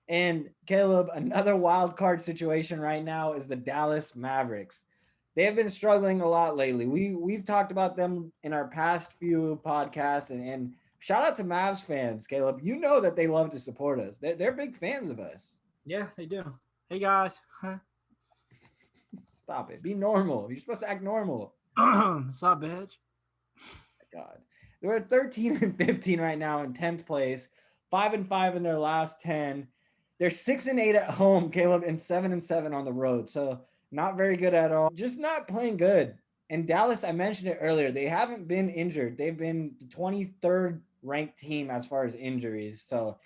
And Caleb, another wild card situation right now is the Dallas Mavericks. They have been struggling a lot lately. We've talked about them in our past few podcasts, and shout out to Mavs fans, Caleb. You know that they love to support us. They're big fans of us. Yeah, they do. Hey guys. Stop it. Be normal. You're supposed to act normal. What's up, bitch? God. They're at 13 and 15 right now in 10th place, 5-5 in their last 10. They're 6-8 at home, Caleb, and 7-7 on the road. So not very good at all. Just not playing good. And Dallas, I mentioned it earlier, they haven't been injured. They've been the 23rd ranked team as far as injuries. So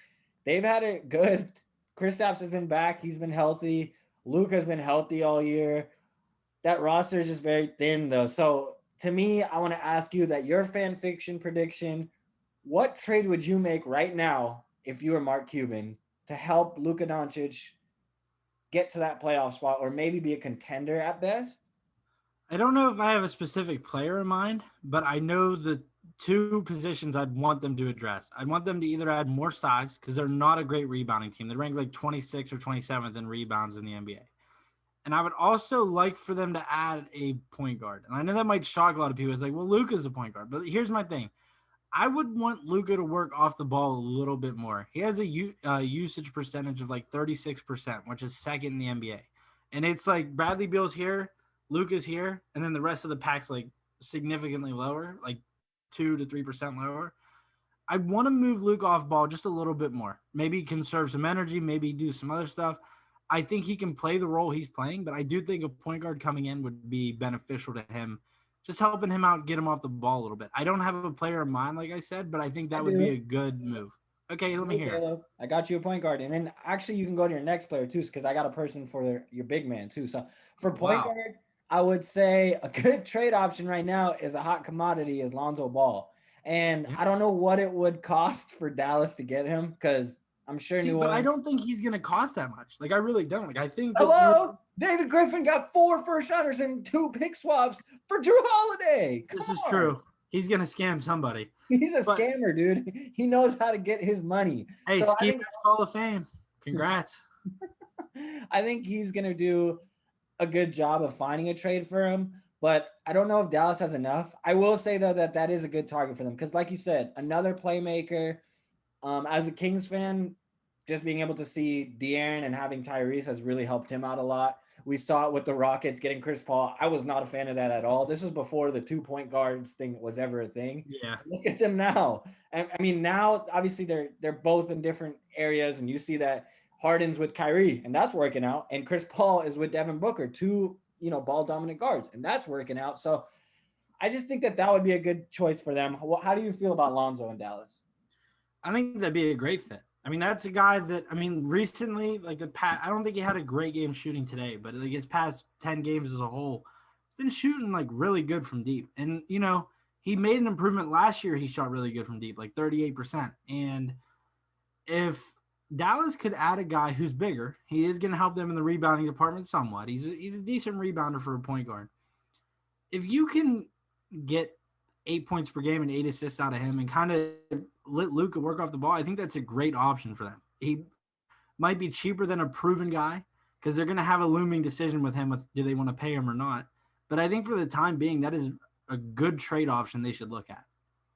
they've had it good. Kristaps has been back. He's been healthy. Luka's been healthy all year. That roster is just very thin, though. So to me, I want to ask you that your fan fiction prediction. What trade would you make right now if you were Mark Cuban to help Luka Doncic get to that playoff spot or maybe be a contender at best? I don't know if I have a specific player in mind, but I know the two positions I'd want them to address. I'd want them to either add more size because they're not a great rebounding team. They rank like 26th or 27th in rebounds in the NBA. And I would also like for them to add a point guard. And I know that might shock a lot of people. It's like, well, Luka's the point guard. But here's my thing. I would want Luka to work off the ball a little bit more. He has a usage percentage of like 36%, which is second in the NBA. And it's like Bradley Beal's here, Luka's here, and then the rest of the pack's like significantly lower, like 2 to 3% lower. I want to move Luke off ball just a little bit more. Maybe conserve some energy, maybe do some other stuff. I think he can play the role he's playing, but I do think a point guard coming in would be beneficial to him, just helping him out, get him off the ball a little bit. I don't have a player in mind, like I said, but I think I that would be do. a good move. Okay, I let me do, hear it. Caleb. I got you a point guard. And then actually, you can go to your next player too, because I got a person for your big man too. So for point Wow. guard, I would say a good trade option right now is a hot commodity is Lonzo Ball. And Yeah. I don't know what it would cost for Dallas to get him because I'm sure See, New but I Orleans. don't think he's going to cost that much. Like, I really don't. Like, I think that you're. Hello, David Griffin got 4 first rounders and 2 pick swaps for Drew Holiday. Come This is on. true. He's going to scam somebody. He's a But scammer, dude. He knows how to get his money. hey, So Ski Mask Hall of Fame. Congrats. I think he's gonna do a good job of finding a trade for him. But I don't know if Dallas has enough. I will say though that that is a good target for them because, like you said, another playmaker. As a Kings fan, just being able to see De'Aaron and having Tyrese has really helped him out a lot. We saw it with the Rockets getting Chris Paul. I was not a fan of that at all. This was before the 2 point guards thing was ever a thing. Yeah. Look at them now. And I mean, now obviously they're both in different areas, and you see that Harden's with Kyrie, and that's working out, and Chris Paul is with Devin Booker, two ball dominant guards, and that's working out. So I just think that that would be a good choice for them. How do you feel about Lonzo in Dallas? I think that'd be a great fit. I mean, that's a guy that, I mean, recently, like I don't think he had a great game shooting today, but like his past 10 games as a whole, he's been shooting like really good from deep. And, he made an improvement last year. He shot really good from deep, like 38%. And if Dallas could add a guy who's bigger, he is going to help them in the rebounding department somewhat. He's a decent rebounder for a point guard. If you can get 8 points per game and 8 assists out of him and kind of let Luka work off the ball, I think that's a great option for them. He might be cheaper than a proven guy because they're going to have a looming decision with him with do they want to pay him or not. But I think for the time being, that is a good trade option they should look at.